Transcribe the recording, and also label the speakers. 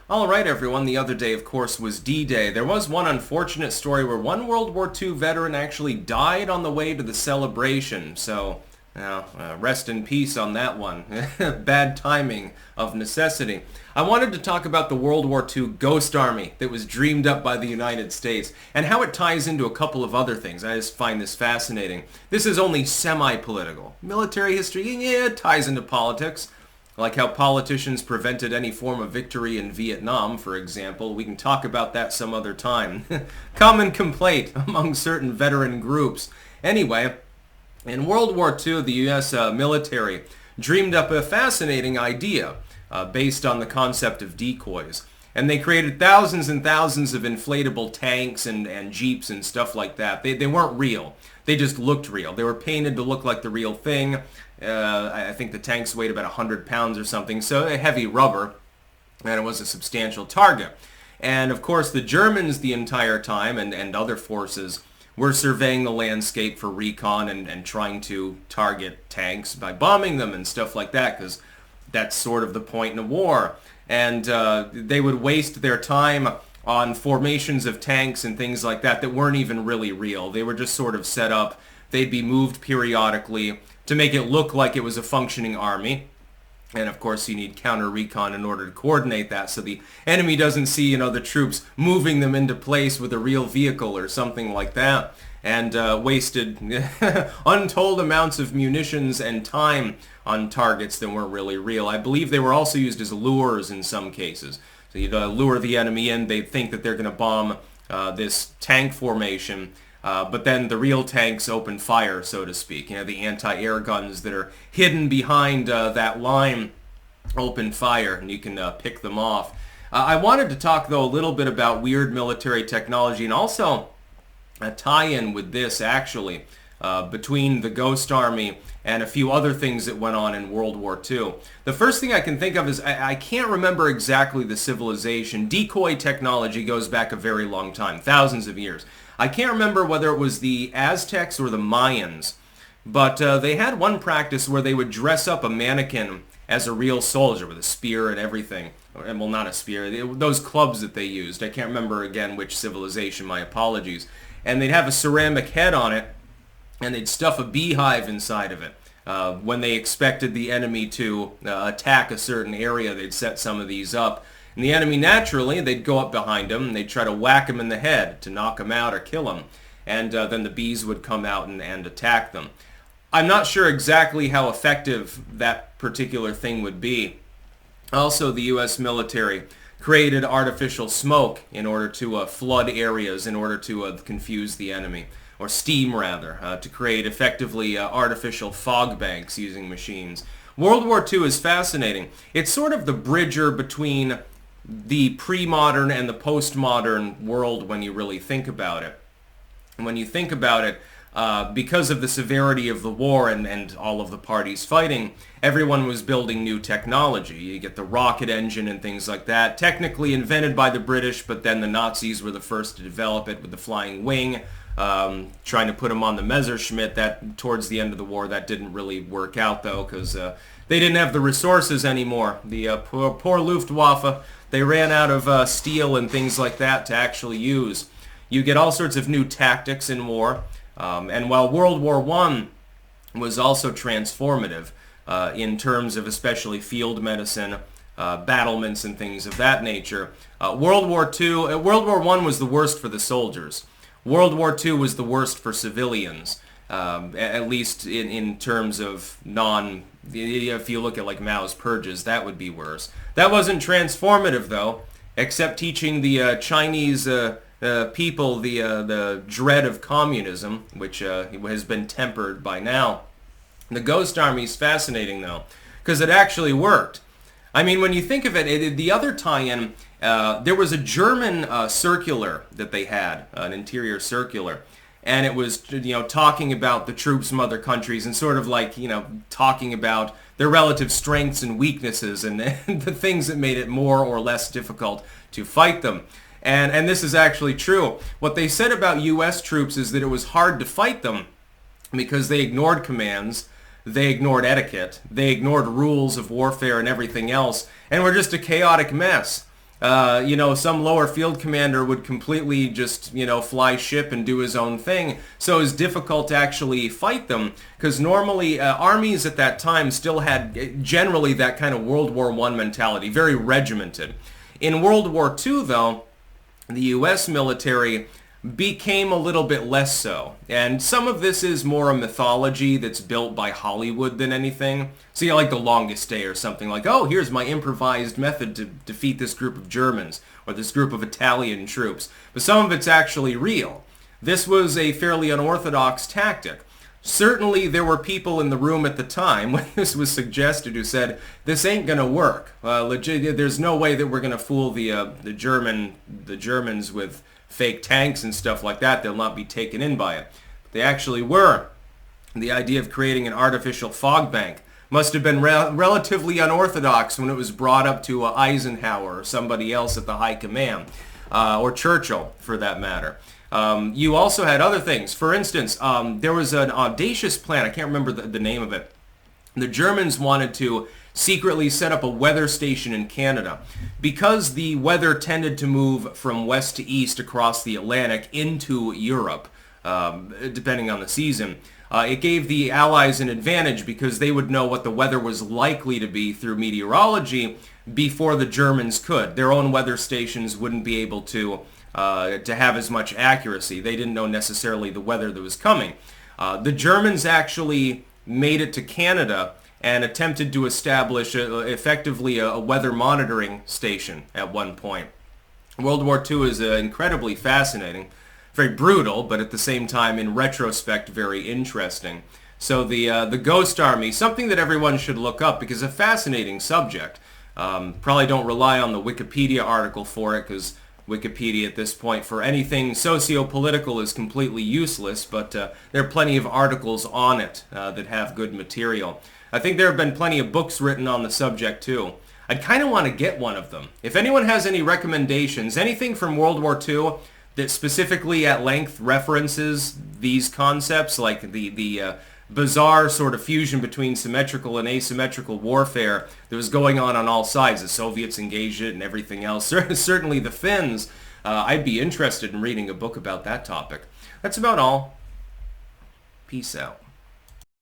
Speaker 1: All right, everyone. The other day, of course, was D-Day. There was one unfortunate story where one World War II veteran actually died on the way to the celebration. So, rest in peace on that one. Bad timing of necessity. I wanted to talk about the World War II ghost army that was dreamed up by the United States and how it ties into a couple of other things. I just find this fascinating. This is only semi-political. Military history, yeah, it ties into politics. Like how politicians prevented any form of victory in Vietnam, for example. We can talk about that some other time. Common complaint among certain veteran groups. Anyway, in World War II, the U.S. Military dreamed up a fascinating idea based on the concept of decoys. And they created thousands and thousands of inflatable tanks and jeeps and stuff like that. They weren't real. They just looked real. They were painted to look like the real thing. I think the tanks weighed about 100 pounds or something, so a heavy rubber, and it was a substantial target. And of course the Germans the entire time and other forces were surveying the landscape for recon and trying to target tanks by bombing them and stuff like that, because that's sort of the point in a war. And they would waste their time on formations of tanks and things like that that weren't even really real. They were just sort of set up. They'd be moved periodically to make it look like it was a functioning army. And of course you need counter recon in order to coordinate that so the enemy doesn't see, the troops moving them into place with a real vehicle or something like that. And wasted untold amounts of munitions and time on targets that weren't really real. I believe they were also used as lures in some cases. So you'd lure the enemy in, they'd think that they're going to bomb this tank formation, but then the real tanks open fire, so to speak. The anti-air guns that are hidden behind that line open fire, and you can pick them off. I wanted to talk, though, a little bit about weird military technology and also a tie-in with this, actually, between the Ghost Army and a few other things that went on in World War II. The first thing I can think of is, I can't remember exactly the civilization. Decoy technology goes back a very long time, thousands of years. I can't remember whether it was the Aztecs or the Mayans, but they had one practice where they would dress up a mannequin as a real soldier with a spear and everything. Well, not a spear, those clubs that they used. I can't remember again which civilization, my apologies. And they'd have a ceramic head on it, and they'd stuff a beehive inside of it. When they expected the enemy to attack a certain area, they'd set some of these up. And the enemy, naturally, they'd go up behind him, and they'd try to whack him in the head to knock him out or kill him. And then the bees would come out and attack them. I'm not sure exactly how effective that particular thing would be. Also, the U.S. military created artificial smoke in order to flood areas, in order to confuse the enemy, or steam rather, to create effectively artificial fog banks using machines. World War II is fascinating. It's sort of the bridger between the pre-modern and the post-modern world when you really think about it. And when you think about it, because of the severity of the war and all of the parties fighting, everyone was building new technology. You get the rocket engine and things like that, technically invented by the British, but then the Nazis were the first to develop it with the flying wing, trying to put them on the Messerschmitt. That towards the end of the war, that didn't really work out, though, because they didn't have the resources anymore. The poor Luftwaffe, they ran out of steel and things like that to actually use. You get all sorts of new tactics in war. And while World War I was also transformative in terms of especially field medicine, battlements and things of that nature, World War I was the worst for the soldiers. World War II was the worst for civilians, at least in terms of if you look at like Mao's purges, that would be worse. That wasn't transformative, though, except teaching the Chinese people the dread of communism, which has been tempered by now. The Ghost Army is fascinating, though, because it actually worked. I mean, when you think of it, the other tie-in, there was a German circular that they had, an interior circular, and it was, talking about the troops from other countries and sort of like, talking about their relative strengths and weaknesses and the things that made it more or less difficult to fight them. And this is actually true. What they said about U.S. troops is that it was hard to fight them because they ignored commands, they ignored etiquette, they ignored rules of warfare and everything else, and were just a chaotic mess. some lower field commander would completely just, fly ship and do his own thing. So it was difficult to actually fight them because normally armies at that time still had generally that kind of World War I mentality, very regimented. In World War II, though, the U.S. military became a little bit less so. And some of this is more a mythology that's built by Hollywood than anything. So, like The Longest Day or something like, oh, here's my improvised method to defeat this group of Germans or this group of Italian troops. But some of it's actually real. This was a fairly unorthodox tactic. Certainly there were people in the room at the time when this was suggested who said, this ain't going to work. There's no way that we're going to fool the Germans with fake tanks and stuff like that. They'll not be taken in by it. But they actually were. The idea of creating an artificial fog bank must have been relatively unorthodox when it was brought up to Eisenhower or somebody else at the high command, or Churchill for that matter. You also had other things. For instance, there was an audacious plan. I can't remember the name of it. The Germans wanted to secretly set up a weather station in Canada. Because the weather tended to move from west to east across the Atlantic into Europe, depending on the season, it gave the Allies an advantage because they would know what the weather was likely to be through meteorology before the Germans could. Their own weather stations wouldn't be able to have as much accuracy. They didn't know necessarily the weather that was coming. The Germans actually made it to Canada and attempted to establish effectively a weather monitoring station at one point. World War II is incredibly fascinating, very brutal, but at the same time, in retrospect, very interesting. So the Ghost Army, something that everyone should look up because it's a fascinating subject. Probably don't rely on the Wikipedia article for it because Wikipedia at this point for anything socio-political is completely useless, but there are plenty of articles on it that have good material. I think there have been plenty of books written on the subject too. I'd kind of want to get one of them. If anyone has any recommendations, anything from World War II that specifically at length references these concepts, like the bizarre sort of fusion between symmetrical and asymmetrical warfare that was going on all sides. The Soviets engaged it and everything else. Certainly the Finns. I'd be interested in reading a book about that topic. That's about all. Peace out.